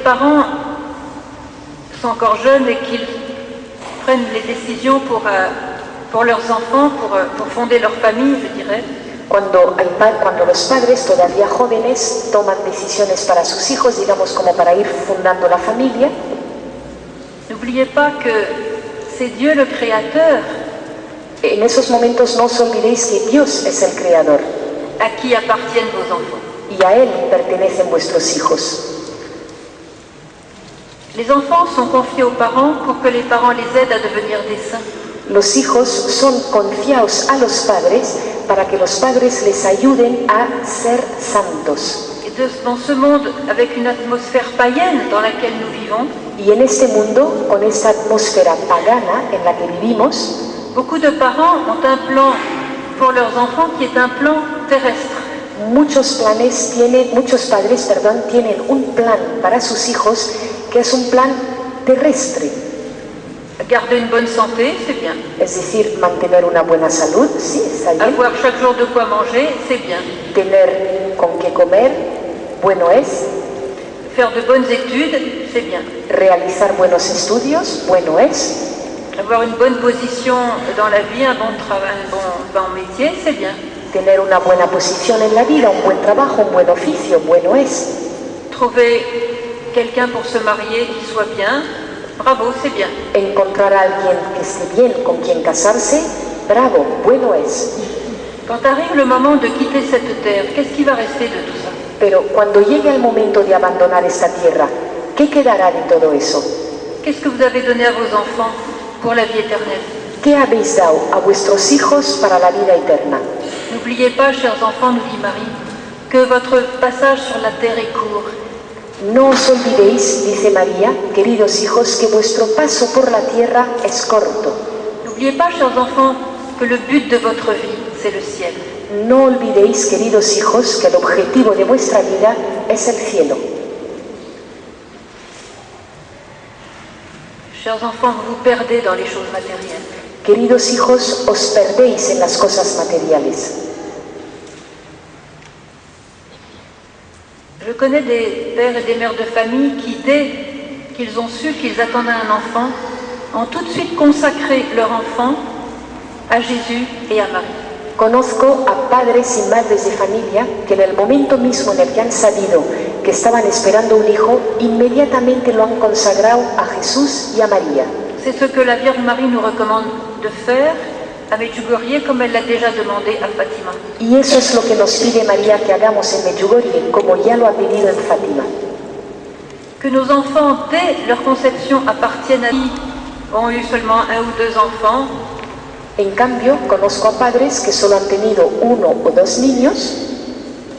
parents sont encore jeunes et qu'ils prennent les décisions pour leurs enfants, pour fonder leur famille, je dirais. Cuando los padres todavía jóvenes toman decisiones para sus hijos, digamos como para ir fundando la familia, n'oubliez pas que c'est Dieu le Créateur. En esos momentos no os olvidéis que Dios es el Creador. À qui appartiennent vos enfants. Y a Él pertenecen vuestros hijos. Les enfants sont confiés aux parents pour que les parents les aident à devenir des saints. Los hijos son confiados a los padres para que los padres les ayuden a ser santos. Et dans ce monde, avec une atmosphère païenne dans laquelle nous vivons, y en este mundo, con esta atmósfera pagana en la que vivimos, beaucoup de parents ont un plan pour leurs enfants qui est un plan terrestre. Muchos padres tienen un plan para sus hijos que es un plan terrestre. Garder une bonne santé, c'est bien. Es decir, mantener una buena salud, sí, está bien. Avoir chaque jour de quoi manger, c'est bien. Tener con qué comer, bueno es. Faire de bonnes études, c'est bien. Realizar buenos estudios, bueno es. Avoir une bonne position dans la vie, un bon travail, un bon métier, c'est bien. Tener una buena posición en la vida, un buen trabajo, un buen oficio, bueno es. Trouver quelqu'un pour se marier qui soit bien, bravo, c'est bien. Encontrar a alguien que esté bien con quien casarse, bravo, bueno es. Quand arrive le moment de quitter cette terre, qu'est-ce qui va rester de tout ça? Pero cuando llegue el momento de abandonar esta tierra, ¿qué quedará de todo eso? Qu'est-ce que vous avez donné à vos enfants pour la vie éternelle? ¿Qué habéis dado a vuestros hijos para la vida eterna? N'oubliez pas, chers enfants, nous dit Marie, que votre passage sur la terre est court. No os olvidéis, dice María, queridos hijos, que vuestro paso por la tierra es corto. N'oubliez pas, chers enfants, que le but de votre vie, c'est le ciel. No olvidéis, queridos hijos, que el objetivo de vuestra vida es el cielo. Chers enfants, vous vous perdez dans les choses matérielles. Queridos hijos, os perdéis en las cosas materiales. Je connais des pères et des mères de famille qui, dès qu'ils ont su qu'ils attendaient un enfant, ont tout de suite consacré leur enfant à Jésus et à Marie. Conozco a padres y madres de familia que en el momento mismo en el que han sabido que estaban esperando un hijo, inmediatamente lo han consagrado a Jesús y a María. C'est ce que la Vierge Marie nous recommande de faire à Medjugorje, comme elle l'a déjà demandé à Fatima. Y eso es lo que nos pide María que hagamos en Medjugorje, como ya lo ha pedido en Fátima. Que nos enfants, dès leur conception, appartiennent à qui ont eu seulement un ou deux enfants. En cambio, conozco a padres que solo han tenido uno o dos niños.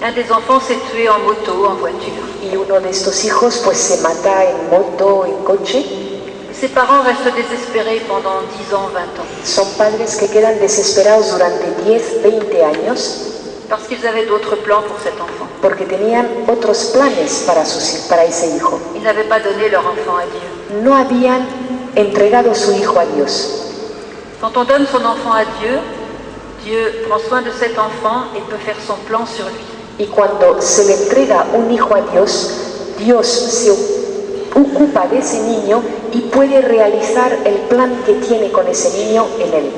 Un des enfants s'est tué en moto, en voiture. Y uno de estos hijos pues se mata en moto, en coche. Ses parents restent désespérés pendant 10 ans, 20 ans. Son padres que quedan desesperados durante 10, 20 años. Parce qu'ils avaient d'autres plans pour cet enfant. Porque tenían otros planes para ese hijo. Ils n'avaient pas donné leur enfant à Dieu. No habían entregado su hijo a Dios. Quand on donne son enfant à Dieu, Dieu prend soin de cet enfant et peut faire son plan sur lui. Y cuando se le entrega un hijo a Dios, Dios se ocupa de ese niño y puede realizar el plan que tiene con ese niño en él.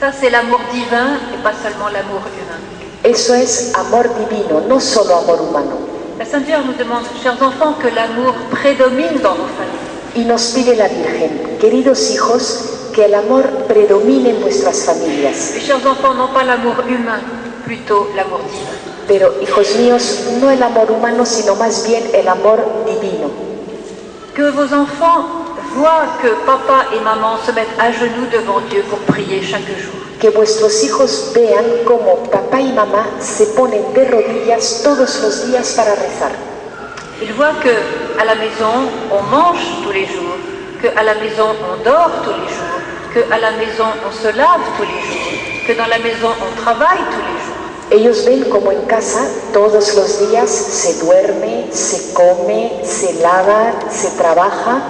Ça, c'est l'amour divin et pas seulement l'amour humain. Eso es amor divino, no solo amor humano. La Sainte Vierge nous demande, chers enfants, que l'amour prédomine dans vos familles. Y nos pide la Virgen, queridos hijos, que el amor predomine en vuestras familias. Et chers enfants, non pas l'amour humain, plutôt l'amour divin. Pero, hijos míos, no el amor humano, sino más bien el amor divino. Que vos enfants voient que papa et maman se mettent à genoux devant Dieu pour prier chaque jour. Que vuestros hijos vean cómo papá y mamá se ponen de rodillas todos los días para rezar. Ils voient que à la maison on mange tous les jours, que à la maison on dort tous les jours, que à la maison on se lave tous les jours, que dans la maison on travaille tous les jours. Ellos ven como en casa todos los días se duerme, se come, se lava, se trabaja.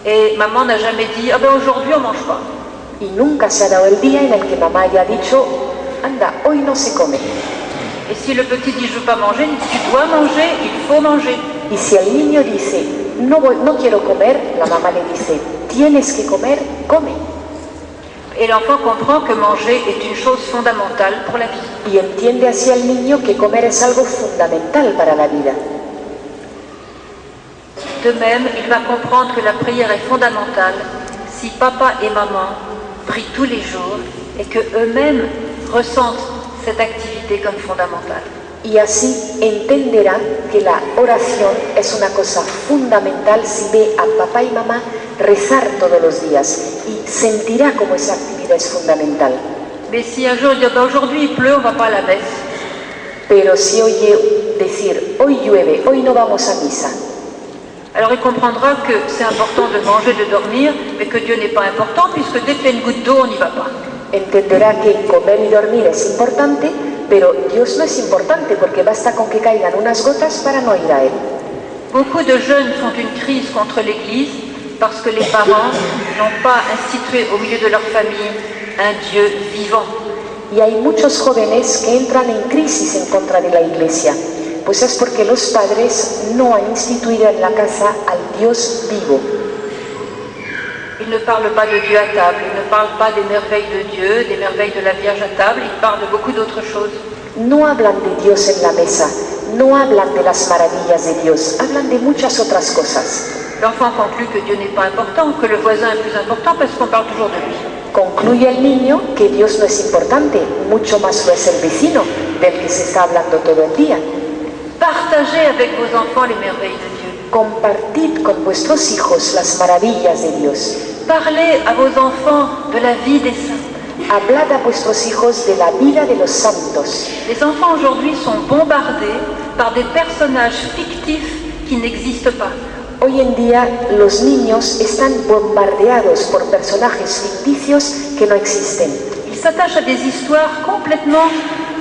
Et maman n'a jamais dit, ah ben aujourd'hui on mange pas. Y nunca se ha dado el día en el que mamá haya dicho, anda, hoy no se come. Et si le petit dit je veux pas manger, il dit tu dois manger, il faut manger. Y si el niño dice, no quiero comer, la mamá le dice, tienes que comer, come. Et l'enfant comprend que manger est une chose fondamentale pour la vie. Y entiende así al niño que comer es algo fundamental para la vida. De même, il va comprendre que la prière est fondamentale si papa et maman prient tous les jours et que eux-mêmes ressentent cette activité comme fondamentale. Y así entenderá que la oración es una cosa fundamental si ve a papá y mamá rezar todos los días y sentirá como esa actividad es fundamental. Mais si un jour il dit aujourd'hui il pleut, on va pas à la messe. Pero si oye decir, hoy llueve, hoy no vamos a misa, Alors il comprendra que c'est important de manger, de dormir, mais que Dieu n'est pas important puisque dès qu'il y a une goutte d'eau, on n'y va pas. entenderá que comer y dormir es importante, pero Dios no es importante porque basta con que caigan unas gotas para no ir a Él. Beaucoup de jeunes font une crise contre l'Église parce que les parents n'ont pas institué au milieu de leur famille un Dieu vivant. Y hay muchos jóvenes que entran en crisis en contra de la Iglesia, pues es porque los padres no han instituido en la casa al Dios vivo. Ils ne parlent pas de Dieu à table, ils ne parlent pas des merveilles de Dieu, des merveilles de la Vierge à table, ils parlent de beaucoup d'autres choses. No hablan de Dios en la mesa, no hablan de las maravillas de Dios, hablan de muchas otras cosas. L'enfant conclut que Dieu n'est pas important, que le voisin est plus important parce qu'on parle toujours de lui. Concluye el niño que Dios no es importante, mucho más lo es el vecino, del que se está hablando todo el día. Partagez avec vos enfants les merveilles de Dieu. Compartid con vuestros hijos las maravillas de Dios. Parlez à vos enfants de la vie des saints. Hablad a vuestros hijos de la vida de los santos. Les enfants aujourd'hui sont bombardés par des personnages fictifs qui n'existent pas. Hoy en día los niños están bombardeados por personajes ficticios que no existen. Ils s'attachent à des histoires complètement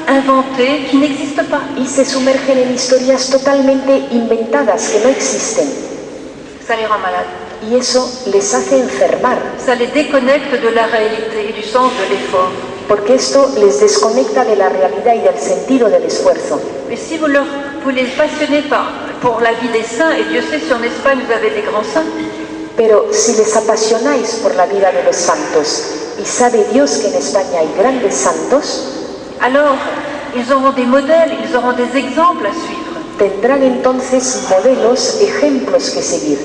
inventées qui n'existent pas. Y se sumergen en historias totalmente inventadas que no existen. Ça les rend malades. Y eso les hace enfermar, Ça les déconnecte de la réalité et du sens de l'effort. porque esto les desconecta de la realidad y del sentido del esfuerzo. Mais si vous les passionnez pour la vie des saints, et Dieu sait si en Espagne vous avez des grands saints, Pero si les apasionáis por la vida de los santos, y sabe Dios que en España hay grandes santos, alors ils auront des modèles, ils auront des exemples à suivre. tendrán entonces modelos, ejemplos que seguir.